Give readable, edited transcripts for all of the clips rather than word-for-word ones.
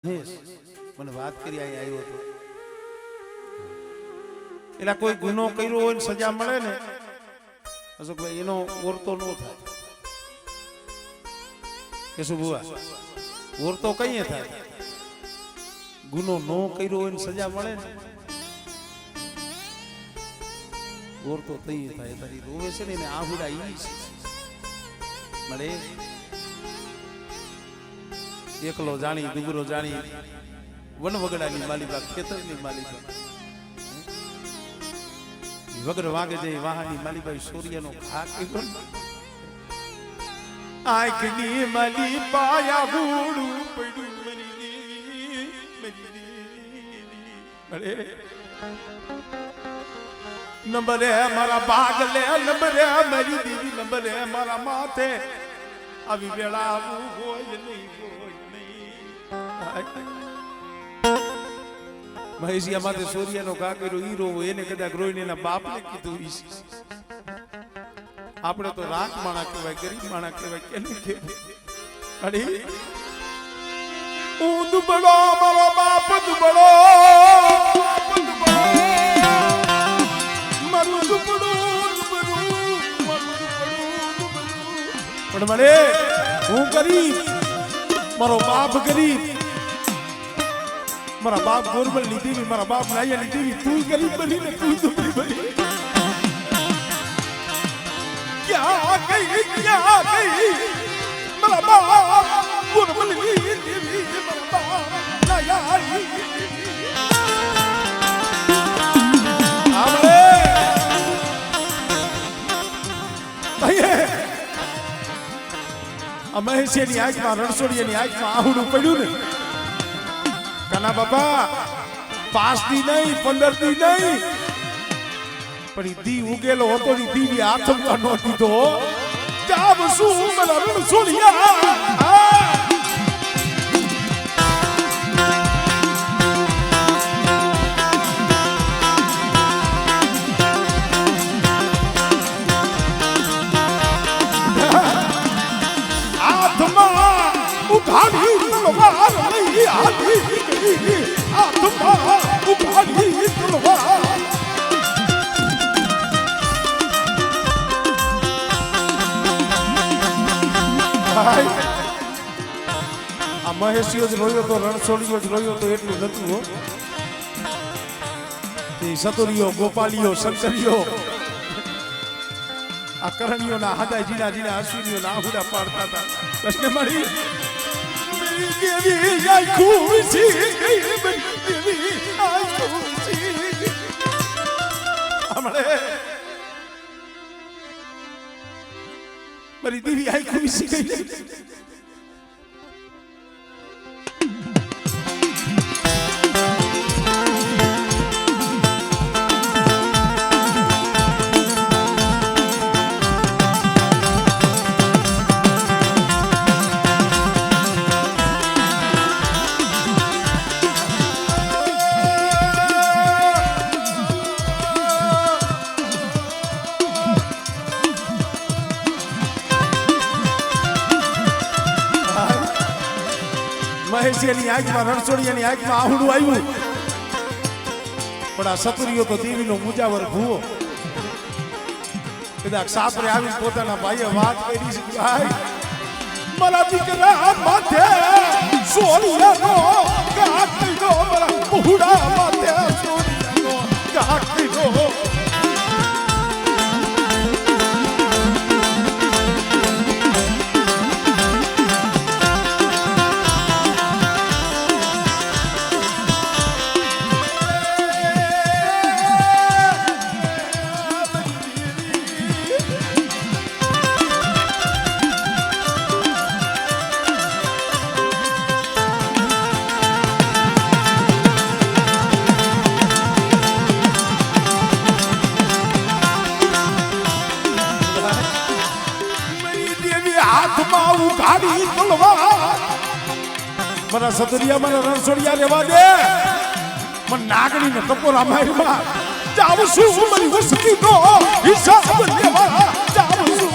મને વાત કરી અહીં આવ્યો હતો એટલે કોઈ ગુનો કર્યો હોય ને સજા મળે ને અશોકભાઈ એનો ઓરતો ન થાય કે શું બુઆ ઓરતો કઈ થાય ગુનો નો કર્યો હોય ને સજા મળે ને ઓરતો તઈ થાય તારી રોવે છે ને આહુડા ઈ છે મળે એકલો જાણી દુબરો જાણી વનવગડાની માલિકા ખેતરની માલિકા વગર વાગે જઈ વાહાની માલિકા સૂર્યનો ઘા કર્યો આંખની માલી પાયા ભૂડું પડ્યું મરી દેવી નંબરે મારા ભાગ લે નંબરે મરી દેવી નંબરે મારા માથે આવી વેળા આવું હોય નહીં મહેશિયા માથે સૂર્યનો ઘા કર્યો ઈ રોવો એને કદાચ રોઈને એના બાપને કીધું આપણે તો રાખ માણા કહેવાય ગરીબ માણા કહેવાય કેને કહેવાય અરે હું દુબળો મારો બાપ દુબળો મારું દુબળું પણ મને હું ગરીબ મારો બાપ ગરીબ મારા બાપ ગોરબલ લીધી મારા બાપ નાયા લીધી તું ગરીબ બની ને તું દુબળી બની ક્યાં ગઈ મારા બાપ ગોરબલ લીધી મારા બાપ નાયા આમરે મહેશિયાની આંખમાં રણછોડિયાની આંખમાં આહુડું પડ્યું ને કાના બાપા 5 દી નહીં 15 દી નહીં પણ દી ઉગેલો હતો ની દીવી આથમવા નો દીધો જાવ શું મને રણછોડિયા ઉઘાડી તલવાર લઈ આધી ગઈ આત્મા ઉઘાડી તલવાર આ મહેશિયો જ રોયો તો રણછોડિયો જ રોયો તો એટલું નતું હો તે સતુરિયો ગોપાલિયો શંકરિયો આ કરણીઓના હાથા જીના જીના અશ્વિનીઓના આહુડા પાડતા હતા પ્રશ્ન મળી દેવી આઈ ખુશી દેવી આઈ ખુશી હમણે મારી દેવી આઈ ખુશી ગઈ મહેશિયાની આંખમાં રણછોડિયાની આંખમાં આહુડું આવ્યું પણ આ સતુરિયો તો દેવીનો મુજાવર ભૂવો કદાચ સાપરે આવીને પોતાના ભાઈએ વાત કરી છે ભાઈ મારા દીકરા માથે સોનિયાનો ઘા કર્યો મારા બહુડા માથે સોનિયાનો ઘા કર્યો હાથમાં ઉઘાડી તલવાર મારા સતુરિયા મારા રણછોડિયા રેવા દે મને નાગણી ને ટપોરા માર્યા જાવ છું મારી વસ્તી નો હિસાબ લેવા જાવ છું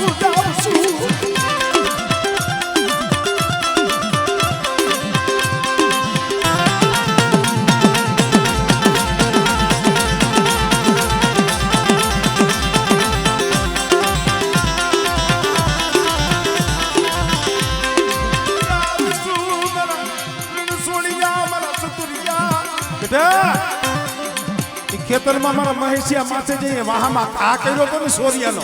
બેટા એ ખેતરમાં મારા મહેશિયા માથે જઈએ વાહામાં ઘા કર્યો તો ને સોરિયાનો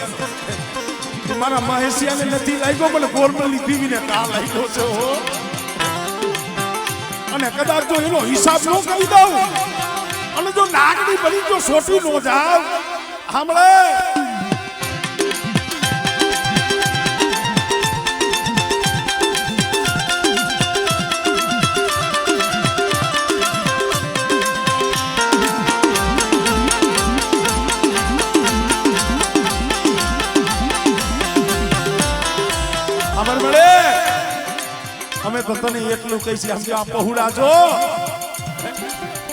મારા મહેશિયાને નથી લાગ્યો મને ગોરમલની દીવીને ઘા લાગ્યો છે હો અને કદાચ જો એનો હિસાબ ન કરી દઉં અને જો નાગની બની જો સોટી નો જાવ સાંભળે અમે તો તને એટલું કહી છે આમ આ પહોળા જો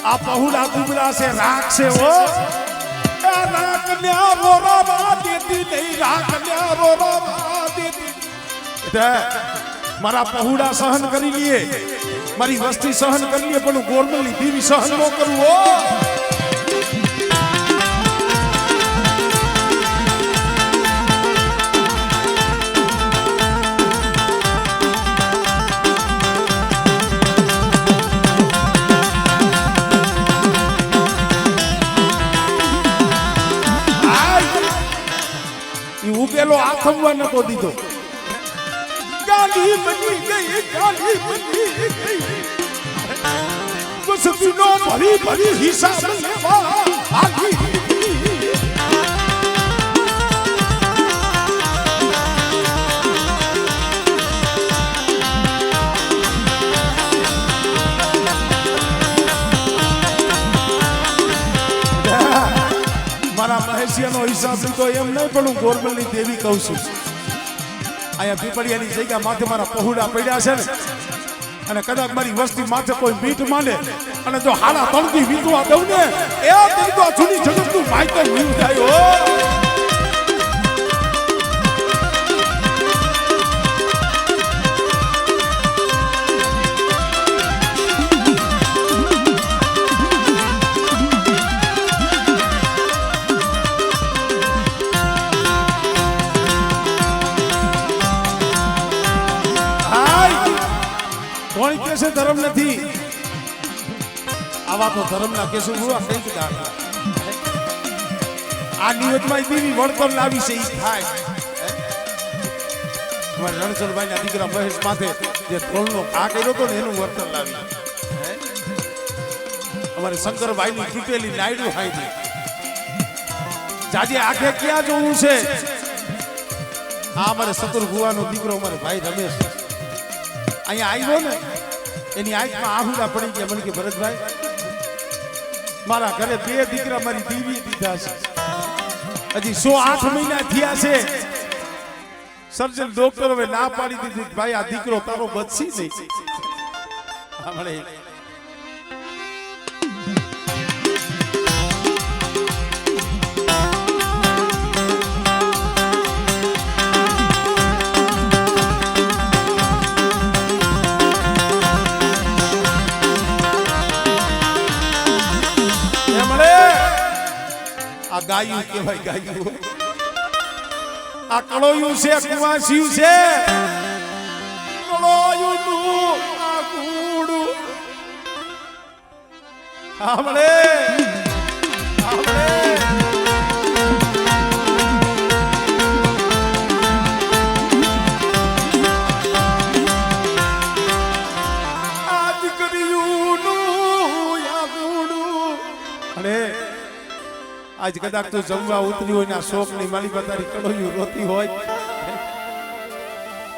આ પહોળા દુબળા છે રાખ છે હો રાખ ન્યા રોરા દેતી નહીં રાખ ન્યા રોરા દેતી મારા પહોળા સહન કરી લઈએ મારી વસ્તી સહન કરી લઈએ પણ ગોરમલની દીવી સહન ન કરું હો ઉકેલો આથમવા નતો દીધો ગાલી બની ગઈ ગાલી બની ગઈ વસતીનો ભરી ભરી હિસાબ લેવા આખી મારા મહેશિયાનો હિસાબ લીધો એમ નહીં પણ હું ગોરમલની દેવી કહું છું અહીંયા પીપળિયાની જગ્યા માથે મારા પહોળા પડ્યા છે ને અને કદાચ મારી વસ્તી માથે કોઈ મીઠ માંડે અને જો હાડા તણથી વીતવા દઉં ને એ તો જૂની જગતનું માહિતી મીઠ થાય હો કોણ કે છે ધર્મ નથી આવા તો ધર્મના કેસો હુઆ કઈ દાખલા આ નિવેદમાં દીવી વળતર લાવી છે ઈ થાય અમારે રણછોડભાઈ ના દીકરા મહેશ માથે જે ધોળનો ઘા કર્યો તો ને એનું વળતર લાવી અમારે શંકરભાઈ ની તૂટેલી નાયડું ખાઈ દે જાજે આખે ક્યાં જોવું છે આ અમારે સતુર ભુવાનો દીકરો અમારે ભાઈ રમેશ અહીંયા આવ્યો ને એની આંખમાં આહુડા પડી ગયા મને કે ભરતભાઈ મારા ઘરે બે દીકરા મારી દીવી દીધા છે હજી 108 મહિના થયા છે સર્જન ડોક્ટર હવે ના પાડી દીધી ભાઈ આ દીકરો તારો બચી નહીં હમણે આ ગાયું કેવાય ગાયું આ કળોયું છે કુવાસિયું છે કળોયું નું આ કુડું આમળે આમળે આ દીકરીયું નું આ કુડું અને આજ કદાચ તું જમવા ઉતરી હોય ને શોક ની માલી તારી કડોયું રોતી હોય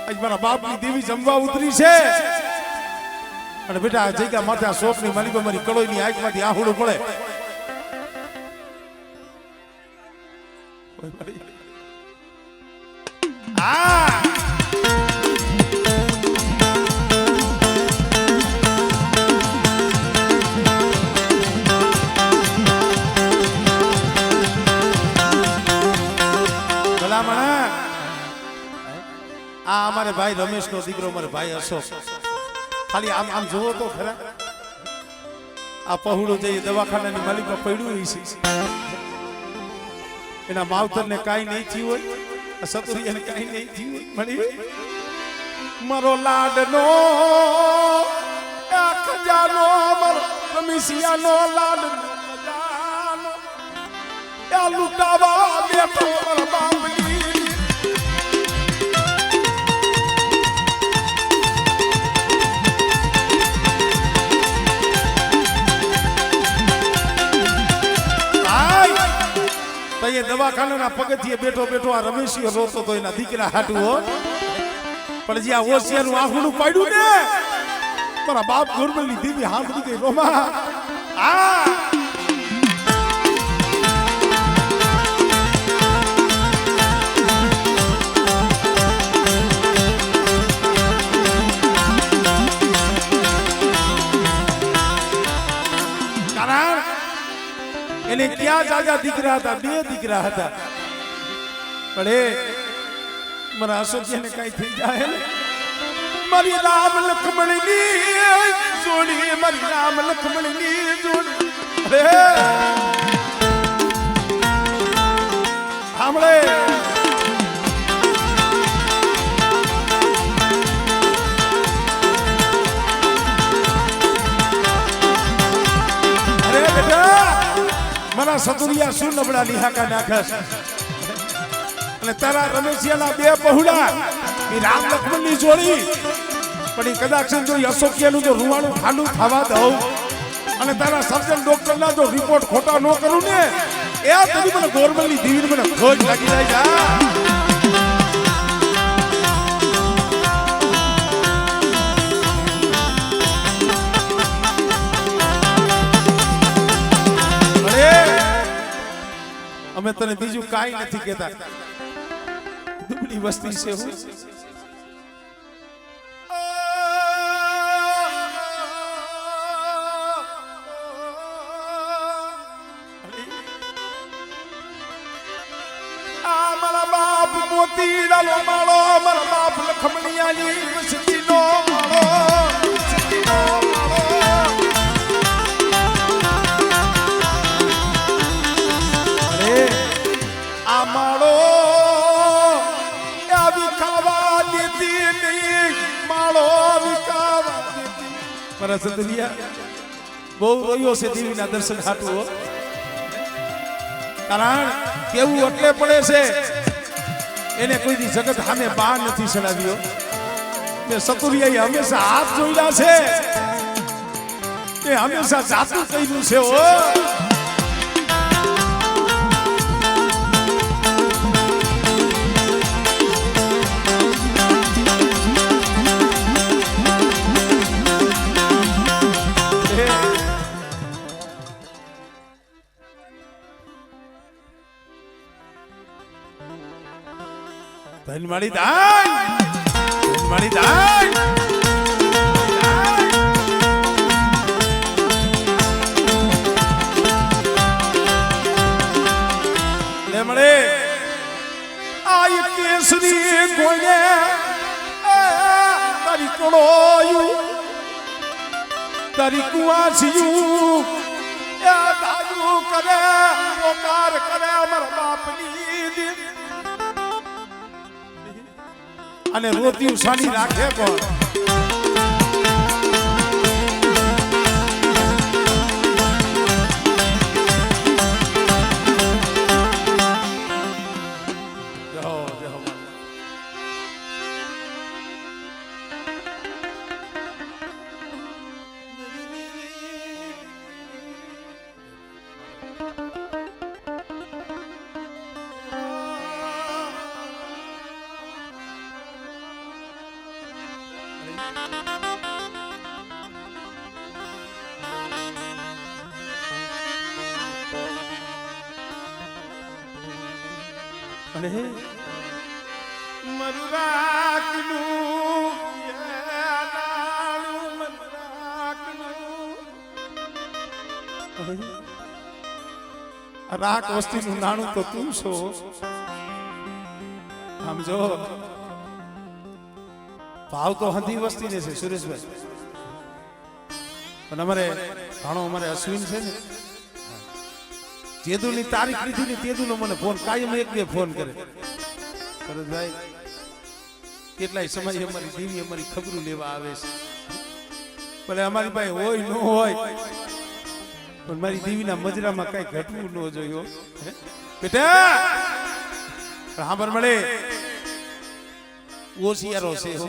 આજ મારા બાપ ની દેવી જમવા ઉતરી છે અને બેટા આ જગ્યા માથે આ શોક ની માલી મારી કડોઈ ની આંખ માંથી આહુડું પડે આ અમારે ભાઈ રમેશ નો દીકરો અમારે ભાઈ અશોક ખાલી આમ આમ જોવો તો ખરા આ પહોળો જઈએ દવાખાનાની માલિકમાં પડ્યું છે એના માવતર ને કાઈ નહીં થયું હોય સતુરિયાને કાઈ નહીં થયું હોય મળી મારો લાડનો ખજાનો મારો રમેશિયાનો લાલ એ લૂંટાવા બેઠો મારા બાપની તઈએ દવાખાનાના પગથિયે બેઠો બેઠો આ રમેશિયો રોતો તો એના દીકરા હાટું હો પણ જે આ ઓશિયાનું આંખનું પાડ્યું ને મારા બાપ ગોરબલની દીવી હાંભળી ગઈ રોમા આ એને ક્યાં જાજા દીકરા હતા બે દીકરા હતા પણ એ મારા અશોકજીને કઈ થઈ જાય ને મારી રામ લક્ષ્મણની જોડી મારી રામ લક્ષ્મણની જોડી અરે સાંભળે અરે બેટા મારા સતુરિયા શું નબળા નિહાકા નાખસ અને તારા રમેશિયાના બે બહુડા એ રામ લક્ષ્મણની જોડી પણ એ કદાચ જો અશોકિયાનું જો રૂવાણું ખાંડું ખાવા દઉં અને તારા સર્જન ડોક્ટરના જો રિપોર્ટ ખોટા ન કરું ને એ તરી મને ગોરબલની દીવીને મને ખોજ લાગી જાય જા અમે તને બીજું કાઈ નથી કહેતા દુબળી વસ્તી છે હું આ મારા બાપ મોતીલાલો માળો મારા બાપ લખમણિયાની વસ્તીનો માળો માળો આવી ખાવા દેતી નહીં માળો વિકાવા દેતી મારા સદલિયા બહુ રોયો છે દેવીના દર્શન હાટું હો કારણ કેવું એટલે પડે છે એને કોઈ દી જગત સામે બાર નથી ચડાવ્યો ને સતુરિયાએ હંમેશા હાથ જોડ્યા છે એ હંમેશા જાતું કર્યું છે હો ધનમાળી દાય ધનમાળી દાય લે મળે આય કેસરી ગોળે તારી કોળોયું તારી કુવાસિયું એ દાદુ કરે પોકાર કરે અમારા બાપની દિલ અને રોતી ઉસાની રાખે પણ અને મરુરાકનું યાનાળું મરુરાકનું રાક વસ્તીનું નાણું તો તું છો આમ જો ભાવ તો હંધી વસ્તી ને છે સુરેશભાઈ પણ અમારે ઘણો અમારે અશ્વિન છે ને જેદુની તારીખ લીધી ને તેદુનો મને ફોન કાયમ એક બે ફોન કરે ભરતભાઈ કેટલાય સમય અમારી દેવી અમારી ખબરું લેવા આવે છે ભલે અમારી પાસે હોય ન હોય પણ મારી દેવીના મજરામાં કઈ ઘટવું ન જોયું બેટા સાંભર મળે ઓશિયારો છે હો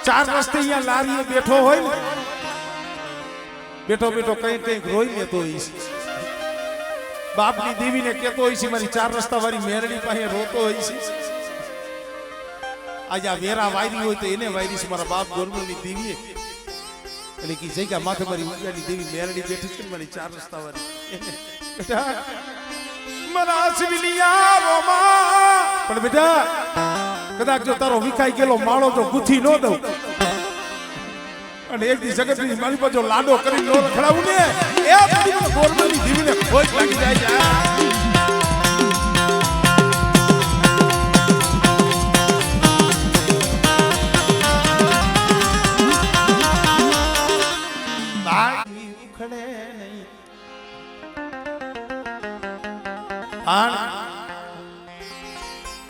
ચાર રસ્તે અહીંયા લારીએ બેઠો હોય ને બેઠો બેઠો કઈ કઈક રોઈ લેતો હોય છે બાપની દેવીને કહેતો હોય છે મારી ચાર રસ્તા વાળી મેરડી પાસે રોતો હોય છે આજે આ વેરા વાયરી હોય તો એને વાયરી છે મારા બાપ ગોરમલની દેવીએ એટલે કે જગ્યા માથે મારી ઉજાની દેવી મેરડી બેઠી છે મારી ચાર રસ્તા વાળી બેટા મારા અસવિલિયા રોમા પણ બેટા કદાચ જો તારો વિખાઈ ગયેલો માળો તો ગુથી ન દઉં અને એક દી જગતની મારી પાસે લાડો કરી નો રખડાવું ને એ બધી ગોરમલની દેવીને ખોજ લાગી જાય છે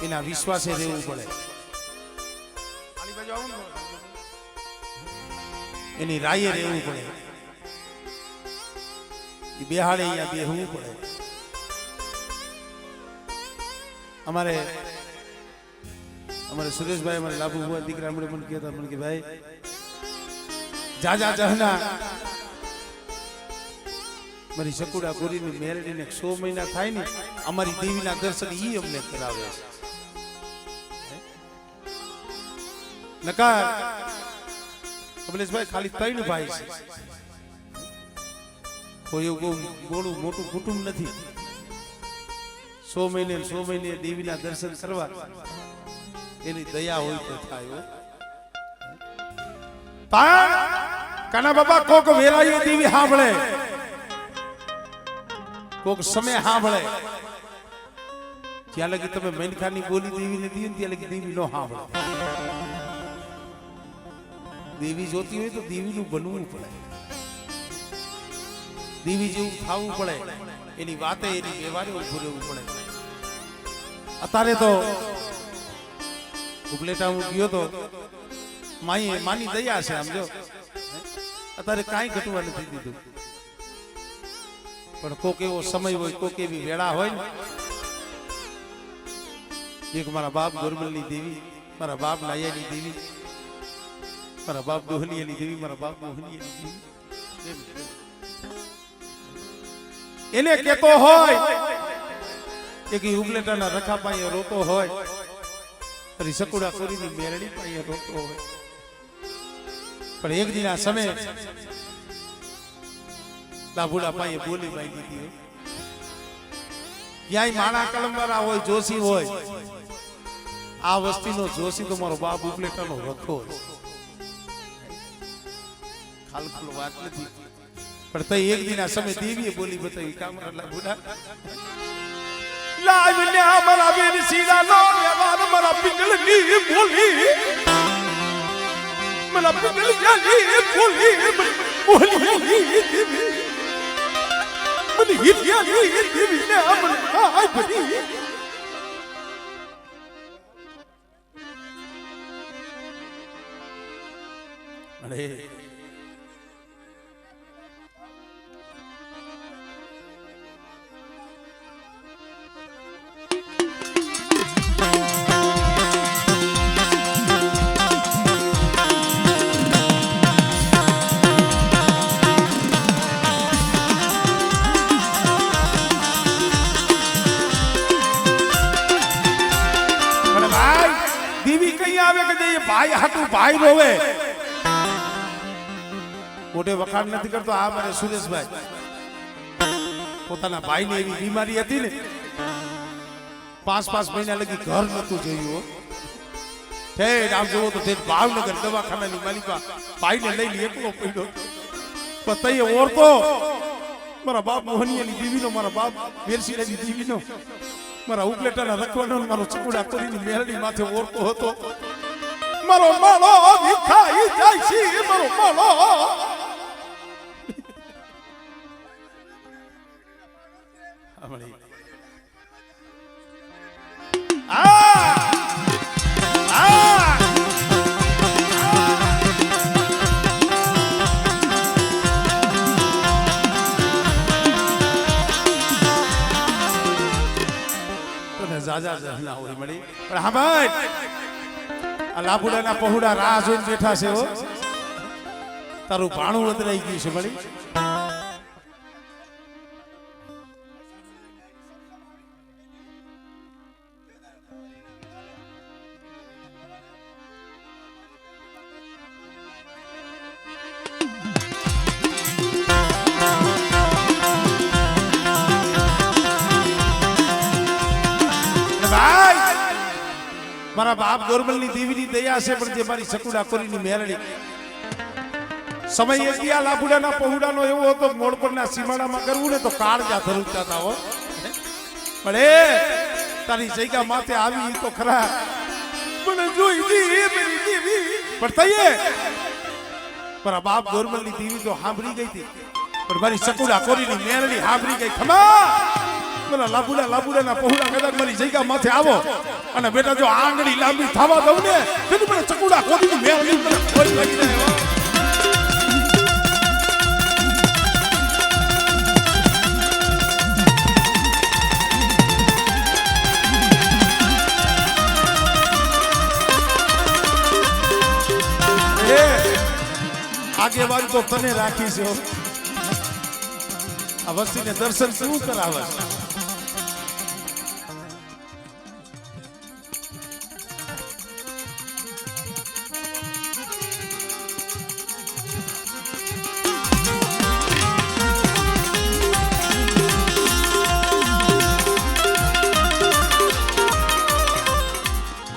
એના વિશ્વાસે રહેવું પડે એની રાયે રહેવું પડે એ બેહાડે અહીંયા બેહવું પડે અમારે સુરેશભાઈ અમારે લાભુ હુआ દીકરા મને કહેતા મને કે ભાઈ જાજા જહના મારી સકુડા ગોરીની મેરડીને 100 મહિના થાય ને અમારી દેવીના દર્શન ઈ અમને કરાવે છે નકાર કમલેશભાઈ ખાલી 3 ભાઈ છે કોઈ એવું બોલું મોટું કુટુંબ નથી 100 મહિને દેવીના દર્શન કરવા એની દયા હોય તો થાય પણ કાના બાબા કોક વેરાયો દેવી સાંભળે કોક સમય સાંભળે જ્યાં લગી તમે મેનખાની બોલી દેવીને દીધી ત્યાં લગી દેવી નો સાંભળે દેવી જોતી હોય તો દેવીનું બનવું પડે દેવી જેવું થવું પડે એની વાતે એની વ્યવહારે ઉભું રહેવું પડે અત્યારે તો ઉપલેટા હું ગયો તો માની દયા છે આમ જો અત્યારે કાંઈ ઘટવા નથી દીધું પણ કોક એવો સમય હોય કોક એવી વેળા હોય ને એક મારા બાપ ગોરમલની દેવી મારા બાપ લાયાની દેવી મારા બાપ દોહલીયાની દેવી મારા બાપ મોહનીયાની દેવી એને કેતો હોય કે ઉપલેટાના રખા પાયે રોતો હોય ફરી સકુડા કોરીની મેરડી પાયે રોતો હોય પણ એક દિના સમય લાભુડા પાયે બોલી માંગી દીધી ક્યાંય માણા કલમવાળા હોય જોશી હોય આ વસ્તીનો જોશી તો મારો બાપ ઉપલેટાનો રખો હોય ખાલખુલ વાત નથી પણ તઈ એક દિના સમય દેવીએ બોલી બતાવી કામરા લાભુડા લાવને અમારા વીર સીડા નો વ્યવહાર મારા પિંગલની બોલી મારા પિંગલની બોલી મને હિતિયાની દેવીને અમને આય બધી અરે ભાઈ હાટું ભાઈ રોવે મોટે વખાણ નથી કરતો આ મારે સુરેશભાઈ પોતાના ભાઈની એવી બીમારી હતી ને 5 મહિના લગી ઘર નતું જોયું આમ જોવો તો ભાવનગર દવાખાનાની માલિકા ભાઈને લઈને એકલો પડ્યો પણ તઈ ઓરતો મારા બાપ મોહનીયાની દીવીનો મારા બાપ વેરસીડાની દીવીનો મારા ઉપલેટાના રખવાનો મારો ચકુડા કોરીની મેરડી માથે ઓરતો હતો મારો માળો વિખાઈ જાય છે મારો માળો જાજા જહના હોય મળી પણ હા ભાઈ આ લાબુડાના પહોડા રાહ જોઈને બેઠા છે હો તારું ભાણું વધરાઈ ગયું છે મળી મારા બાપ ગોરમલની દેવીની દયા છે પણ જે મારી સકુડા કોરીની મેરડી સમય એક લાબુડાના પહોડાનો એવો હતો મોડ પરના સીમાડામાં કરવું ને તો કાળજા ધરુતા હતા હો પણ એ તારી જગ્યા માથે આવી તો ખરા પણ જોઈ મેરી દેવી પણ તઈએ મારા બાપ ગોરમલની દેવી તો સાંભળી ગઈ હતી પણ મારી સકુડા કોરીની મેરડી સાંભળી ગઈ ખમા મને લાબુડાના પહોળા કદાચ મારી જગ્યા માથે આવો અને બેટા જો આંગળી લાંબી થવા દઉં ને તેથી મને ચકુડા કોદીની મેળવી મને કોઈ લાગી જાય આગેવાન તો તને રાખી છે આ વસ્તીને દર્શન શું કરાવે છે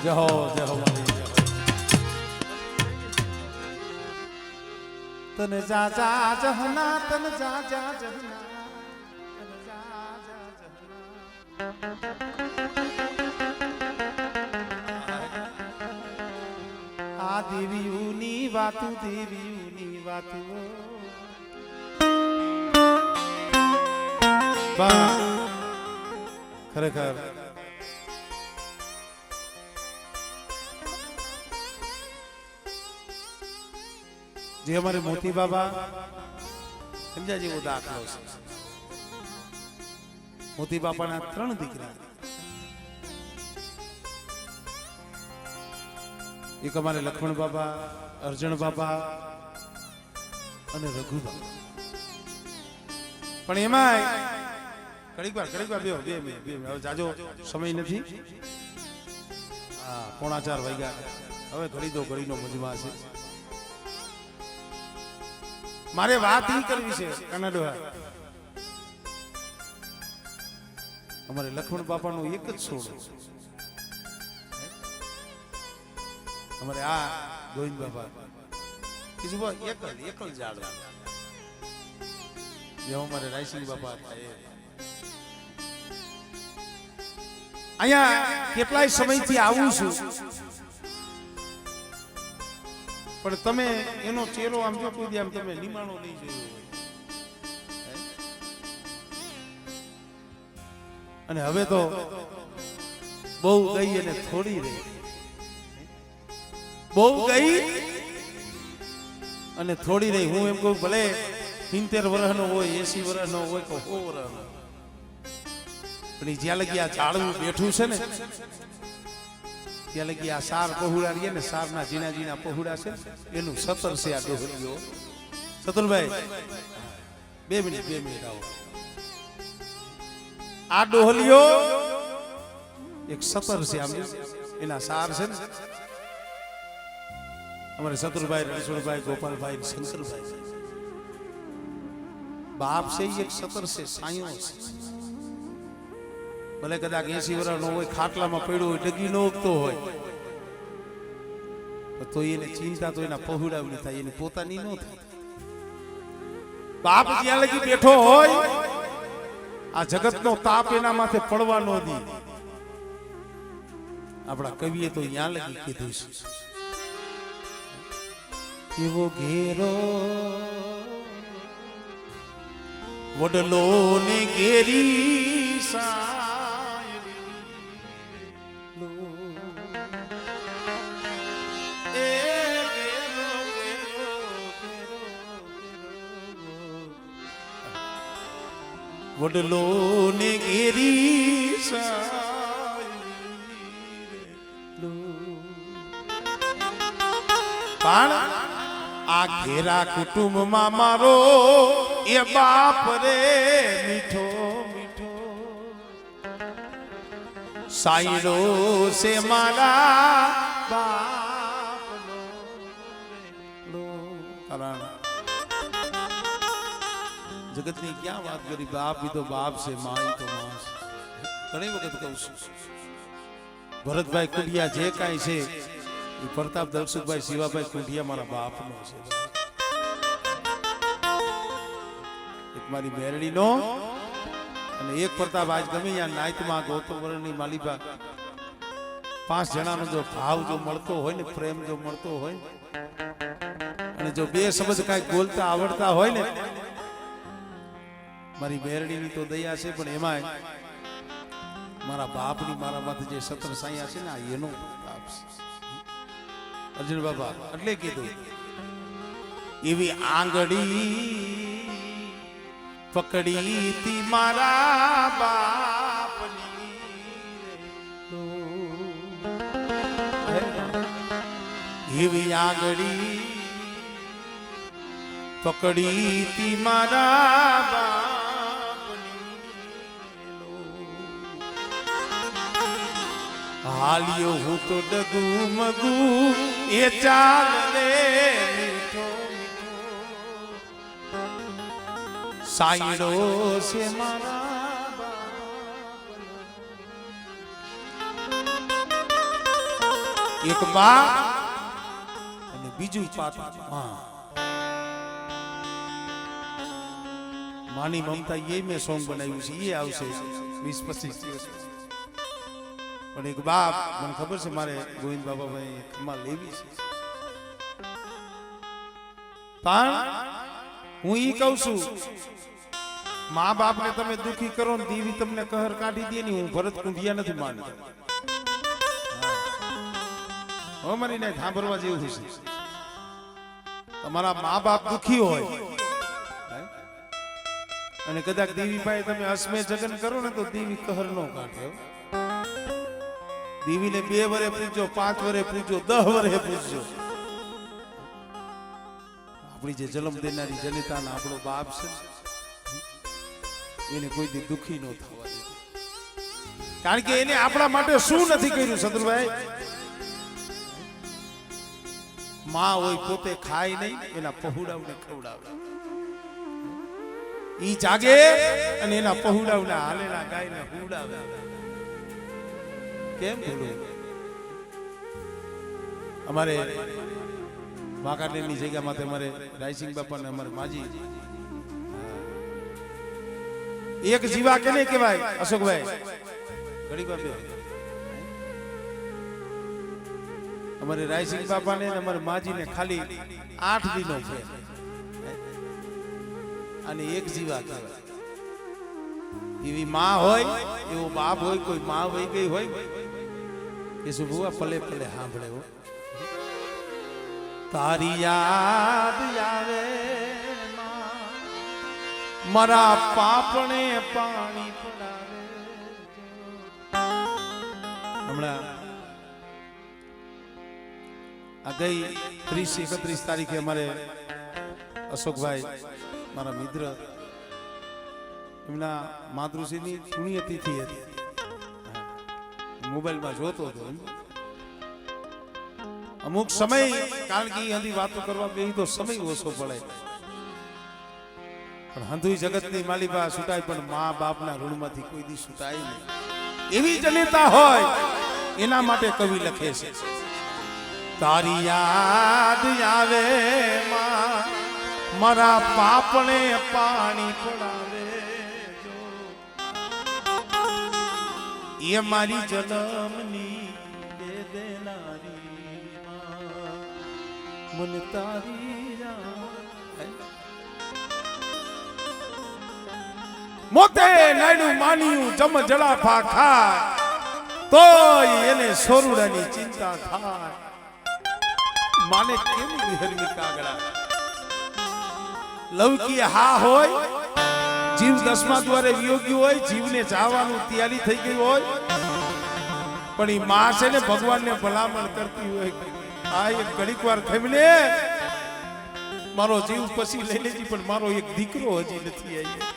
જય હો તન જા જા જહના તન જા જા જહના તન જા જા જહના આ દેવીઓની વાતું બા ખરેખર જે અમારે મોતી બાબા સમજ્યા જેવો દાખલો છે મોતી બાપાના 3 દીકરા એક અમારે લક્ષ્મણ બાબા અર્જણ બાબા અને રઘુ બાબા પણ એમાં ઘડીક વાર બે હવે જાજો સમય નથી હા 3:45 વાગ્યા હવે ઘડીનો મજમા છે મારે વાત ઈ કરવી છે કનાડોહા અમારે લક્ષ્મણ બાપાનો એક જ છોડો અમારે આ ગોવિંદ બાપા કીધું એક જ ઝાડ જે અમારે રાયસિંહ બાપા અહીંયા કેટલાય સમયથી આવું છું પણ તમે એનો ચહેરો આમ જો કોઈ આમ તમે લીમાણો નહીં જોયો અને હવે તો બહુ ગઈ અને થોડી રહી બહુ ગઈ અને થોડી રહી હું એમ કહું ભલે 70 વર્ષનો હોય 80 વર્ષનો હોય કે 100 વર્ષનો પણ જ્યાં લગી આ ઝાડવું બેઠું છે ને ત્યાં લગી આ સાર પહોળા રહીએ ને સારના ઝીણા પહોળા છે એનું 17 છે આ ડોહલીઓ સતુલભાઈ 2 મિનિટ આવો આ ડોહલીઓ એક 17 છે આમ એના સાર છે ને અમારે સતુલભાઈ રણછોડભાઈ ગોપાલભાઈ શંકરભાઈ બાપ છે એક 17 છે સાયો છે ભલે કદાચ 80 વર્ષનો હોય ખાટલામાં પડ્યો હોય ડગી નો ઉગતો હોય તો એને ચિંતા તો એના પહોળાવની થાય એની પોતાની નો થાય બાપ જ્યાં લગી બેઠો હોય આ જગતનો તાપ એના માથે પડવા નો દી આપણા કવિએ તો ત્યાં લગી કીધું છે એવો ઘેરો વડલો ને ઘેરી વડલો ને ઘેરી પણ આ ઘેરા કુટુંબમાં મારો એ બાપ રે મીઠો મીઠો સાયડો છે મારા બાપનો કારણ જગતની ક્યાં વાત કરી બાપ બી તો બાપ છે માઈ તો માં છે ઘણી વખત કહું છું ભરતભાઈ કુંડિયા જે કાંઈ છે એ પ્રતાપ દર્શકભાઈ શિવાભાઈ કુંડિયા મારા બાપનો છે એક મારી મેરડીનો અને એક પ્રતાપ આજ ગમે ત્યાં નાયતમાં ગૌતમ વરણની માલિબા 5 જણાનો જો ભાવ જો મળતો હોય ને પ્રેમ જો મળતો હોય અને જો બે શબ્દ કાંઈક બોલતા આવડતા હોય ને મારી મેરડીની તો દયા છે પણ એમાં મારા બાપની મારા માથે જે સત્ર સાયા છે ને એનો બાપ છે અર્જુન બાબા એટલે કીધું એવી આંગળી પકડી તી મારા બાપની એવી આંગળી પકડી તી મારા બાપની હાલ્યો હું તો ડગુ મગુ એ ચાલ રે મીઠો સાયડો છે મારા એક બા અને બીજું પાતું માની મમતા એ મેં સોંગ બનાવ્યું છે એ આવશે 20-25 દિવસ પણ એક બાપ મને ખબર છે મારે ગોવિંદ બાબાભાઈ કમાલ લેવી છે પણ હું ઈ કહું છું મા બાપ ને તમે દુખી કરો ને દેવી તમને કહર કાઢી દે ને હું ભરત કુંડિયા નથી માનતો અમારી ને સાંભળવા જેવું છે તમારા મા બાપ દુખી હોય અને કદાચ દેવી ભાઈ તમે અસમે જગન કરો ને તો દેવી કહર નો કાઢે દેવીને 2 વરે પૂછજો 5 વરે પૂછજો 10 વરે પૂછજો આપણી જે જન્મ દેનારી જનિતાના આપણો બાપ છે એને કોઈ દી દુખી ન થવા દે કારણ કે એને આપણા માટે શું નથી કર્યું શત્રુભાઈ માં હોય પોતે ખાય નહીં એના પહુડાવને ખવડાવે ઈ જાગે અને એના પહુડાવને હાલેલા ગાયને હુડાવે કેમ બોલું અમારે વાંકાનેરની જગ્યામાં અમારે રાયસિંગ બાપા ને અમારે માજી એક જીવા કેને કહેવાય અશોકભાઈ ઘડી બાપે અમારે રાયસિંગ બાપા ને અમારે માજી ને ખાલી 8 દિનો છે અને એક જીવા કહેવાય એવી માં હોય એવો બાપ હોય કોઈ માં વહી ગઈ હોય કે સુબુઆ પલે પલે સાંભળે હો તારી યાદ આવે મારા પાપણે પાણી પડાવે હમણાં આ ગઈ 30-31 તારીખે અમારે અશોકભાઈ મારા મિત્ર એમના માતૃશ્રીની પુણ્યતિથિ હતી મોબાઈલમાં જોતો હતો અમુક સમય કારણ કે હંધી વાતો કરવા બેહી તો સમય ઓછો પડે પણ હંધુય જગતની માલિબા છૂટાય પણ મા બાપના ઋણમાંથી કોઈ દી છૂટાય નહીં એવી જનેતા હોય એના માટે કવિ લખે છે તારી યાદ આવે મારા પાપને પાણી પડાવે એ મારી જન્મની દેનારી મન તારી મોતે નાયડું માન્યું જમ જળાફા ખાય તોય એને સોરુડાની ચિંતા થાય માને કેમ વિહરવી કાગડા લૌકી હા હોય જીવ 10મા દ્વારે વિયોગી હોય જીવને જાવાનું તૈયારી થઈ ગઈ હોય પણ એ માં છે ને ભગવાનને ભલામણ કરતી હોય આ એક ઘડીક વાર થઈને મારો જીવ પછી લઈ લેજી, પણ મારો એક દીકરો હજી નથી આવ્યો.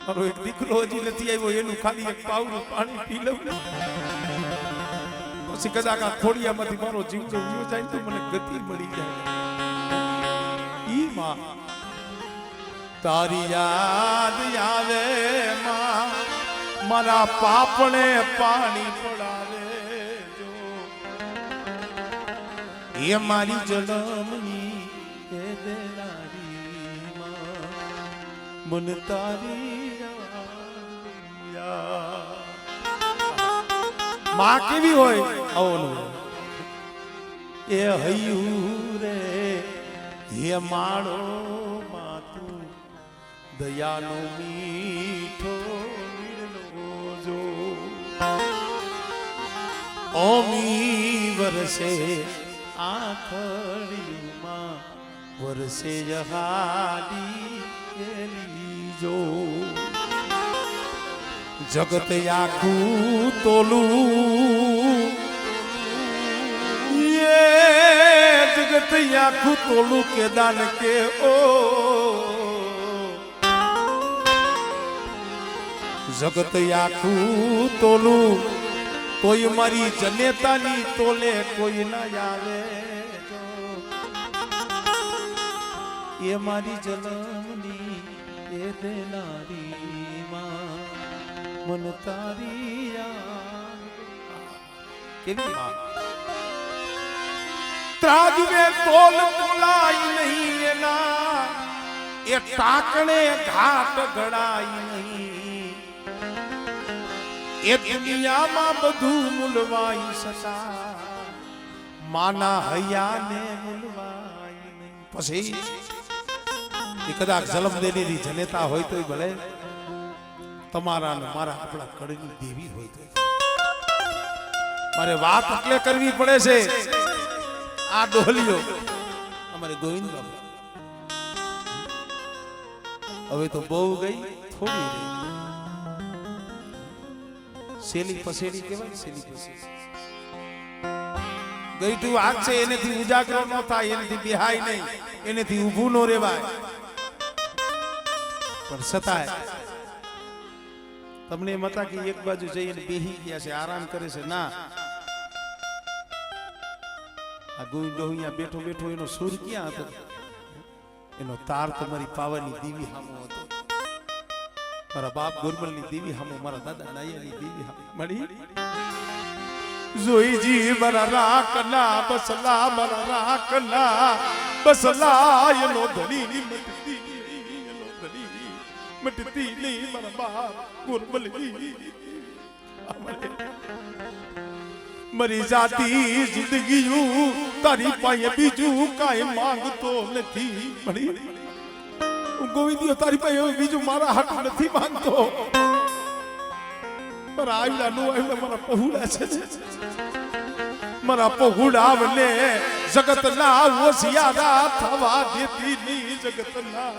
મારો એક દીકરો હજી નથી આવ્યો, એનું ખાલી એક પાવડું પાણી પી લઉં પછી કદાચ આ ખોડિયામાંથી મારો જીવ જીવ જાય તો મને ગતિ મળી જાય. ઈ માં તારી યાદ આવે માં, મારા પાપણે પાણી પડાવે જો, એ મારી જન્મની એ દેનારી માં, મન તારી માં કેવી હોય આવો એ હૈયું રે એ માળો માં તું દયાનો મીઠો મીડલો જો, ઓમી વરસે આખડીમાં વરસે જહાડી એલી જો, જગત આખું તોલું જગત આખું તોલું કે દાન કે ઓ, જગત આખું તોલું કોઈ મારી જનેતાની તોલે કોઈ ના આવે જો, એ મારી જન્મની એ દેનારી માં, મન તારી કેવી માં. ત્રાજવે તોલ તોલાય નહીં એના, એ ટાકણે ઘાટ ઘડાય નહીં, એ દુનિયામાં બધું મૂલવાય સતા, માના હૈયાને મૂલવાય નહીં. પછી એ કદાચ જલમ દેનેરી જનેતા હોય તોય ભલે, તમારા ને મારા આપણા કડની દેવી હોય તો મારે વાત એટલે કરવી પડે છે. આ ડોલિયો અમારે ગોવિંદ બાબા હવે તો બહુ ગઈ, થોડી રહી. સેલી પસેડી કહેવાય, સેલી પસેડી ગઈ તું આગ છે, એનેથી ઉજાગરો ન થાય, એનેથી બિહાય નહીં, એનેથી ઊભું ન રેવાય. પણ છતાંય તમને એમ હતા કે એક બાજુ જઈને બેહી ગયા છે, આરામ કરે છે. ના, આ ગોવિંદો અહીંયા બેઠો બેઠો એનો સુર ક્યાં હતો? એનો તાર તમારી પાવાની દેવી હામો હતો. મારા બાપ ગોરમલની દેવી હામો, મારા દાદા નાયાની દેવી હામો મળી. જોઈજી મારા રાખના બસલા, મારા રાખના બસલા, એનો ધણી મટતી નહીં મારા બાપ ગોરમલની. મરી જાતી જિંદગી તારી પાસે બીજું કાંઈ માંગતો નથી. મળી ગોવિંદિયો તારી પાસે બીજું મારા હાથ નથી માંગતો. મારા આવ્યા નો આવ્યા મારા પહોળા છે, મારા પહોળાવને જગતના હોશિયારા થવા દેતી નહીં. જગતના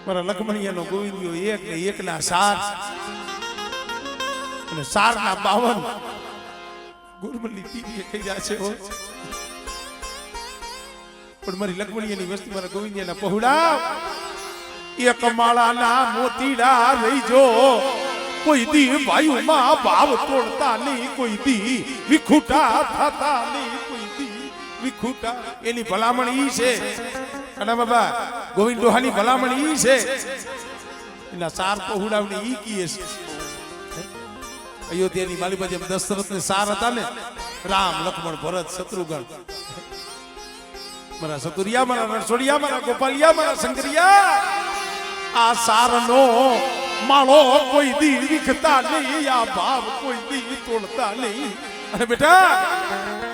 મારા લખમણિયાનો ગોવિંદિયો એક ને એક ના 7 અને 4 ના 52 ગુરમલી ટીવી કહી જાય છે. પણ મારી લખમણિયાની વસ્તુ મારા ગોવિંદિયાના પહોળા એક માળાના મોતીડા રહીજો, કોઈ દી વાયુમાં ભાવ તોડતા નહીં, કોઈ દી વિખુટા થતા નહીં, કોઈ દી વિખુટા. એની ભલામણ ઈ છે કાના બાબા, ગોવિંદ ડોહાની ભલામણ ઈ છે. એના 4 પહોળાવને ઈ કીએ છે. અયોધ્યાની માલી બાજુ દશરથને 4 હતા ને, રામ લક્ષ્મણ ભરત શત્રુઘ્ન. મારા સતુરિયા, મારા રણછોડિયા, મારા ગોપાલિયા, મારા શંકરિયા, આ 4નો માળો કોઈ દી વિખતા નહીં, આ ભાવ કોઈ દી તોડતા નહીં. અને બેટા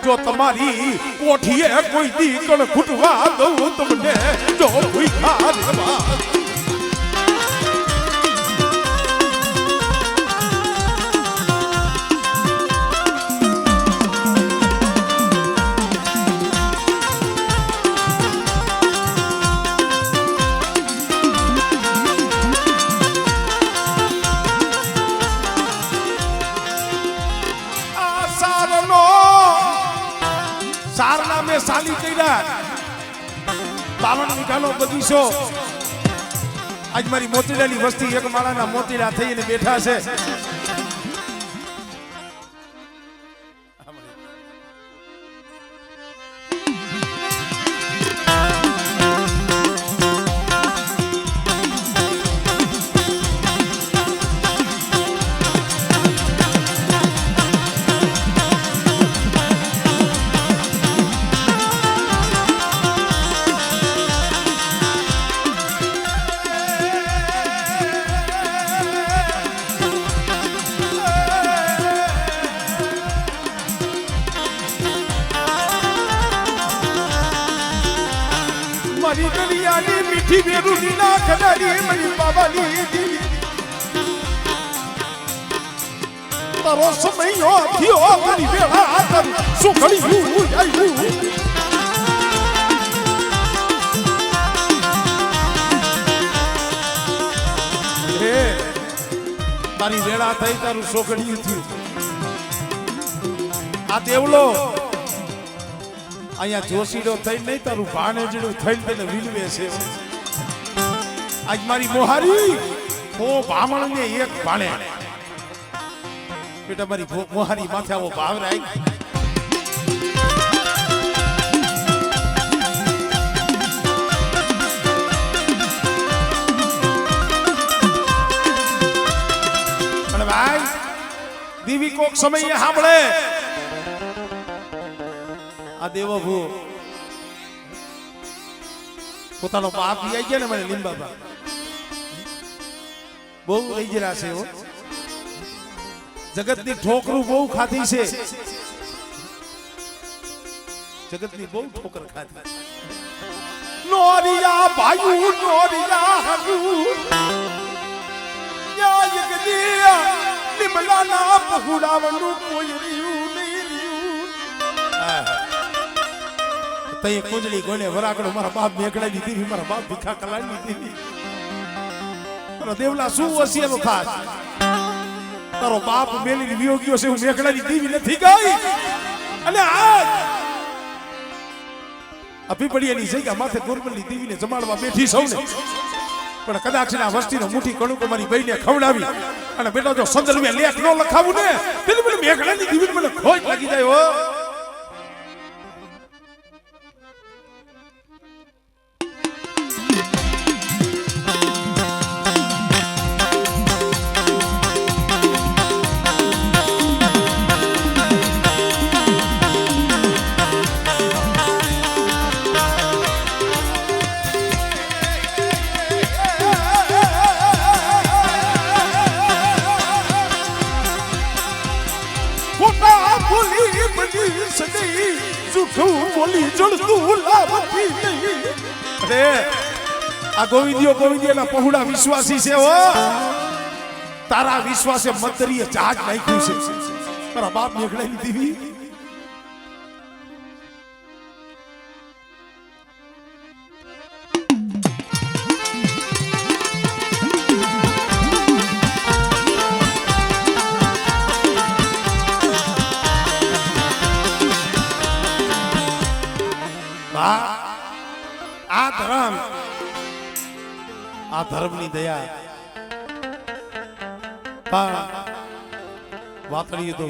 જો તમારી કોઠીએ કોઈ દી કણ ખૂટવા દઉં તમને, જો ભૂખા રહેવા સારના મેં સાલી કર્યા 52 વીઘાનો બગીચો આજ મારી મોતીડાની વસ્તી એક માળાના મોતીડા થઈને બેઠા છે મારી દરિયાની મીઠી બેરુની ના ખડારી મારી બાબાની દીવી તારો સમયો થયો મારી બેડા તારી સુખડ્યું આવ્યું હે તારી વેળા થઈ તારું સોકડ્યું થયું આ દેવલો અહીંયા જોશીડો થઈ નહીં તારું ભાણેજડું થઈને તને વિલવે છે આજ મારી મોહારી ઓ ભામણ ને એક ભાણે બેટા મારી મોહારી માથે આવો ભાવ રાખ અને ભાઈ દીવી કોક સમયે સાંભળે આ દેવો ભૂ પોતાનો બાપ આવી ગયા ને મને લીંબાબા બહુ રહી ગયા છે હો જગતની ઠોકરું બહુ ખાધી છે જગતની બહુ ઠોકર ખાધી નોરિયા ભાઈ નોરિયા હરુ યા યગદિયા નિમલાના પહુડાવનું કોઈ રહ્યું નહીં રહ્યું તઈ કુંજળી ગોને વરાકડો મારા બાપ મેકડાની દીધી મારા બાપ ભીખા કલાની દીધી મારા દેવલા શું હશે એનો ખાસ તારો બાપ મેલી વિયો ગયો છે હું મેકડાની દીવી નથી ગઈ અને આજ અપીપડીયાની જગ્યા માથે ગુરબલની દીવીને જમાડવા બેઠી સૌને પણ કદાચ ના વસ્તીનો મુઠ્ઠી કણુકો મારી બઈને ખવડાવી અને બેટા જો સંદર્ભે લેખ ન લખાવું ને તેની મને મેકડાની દીવી મને ખોટ લાગી જાય હો આ ગોવિંદિયો ના પહોળા વિશ્વાસી છે હો તારા વિશ્વાસે મતરીએ જહાજ નાખ્યું છે તારા બાપ મેઘડાની દીવી આ ધર્મની દયા વાતડીએ તો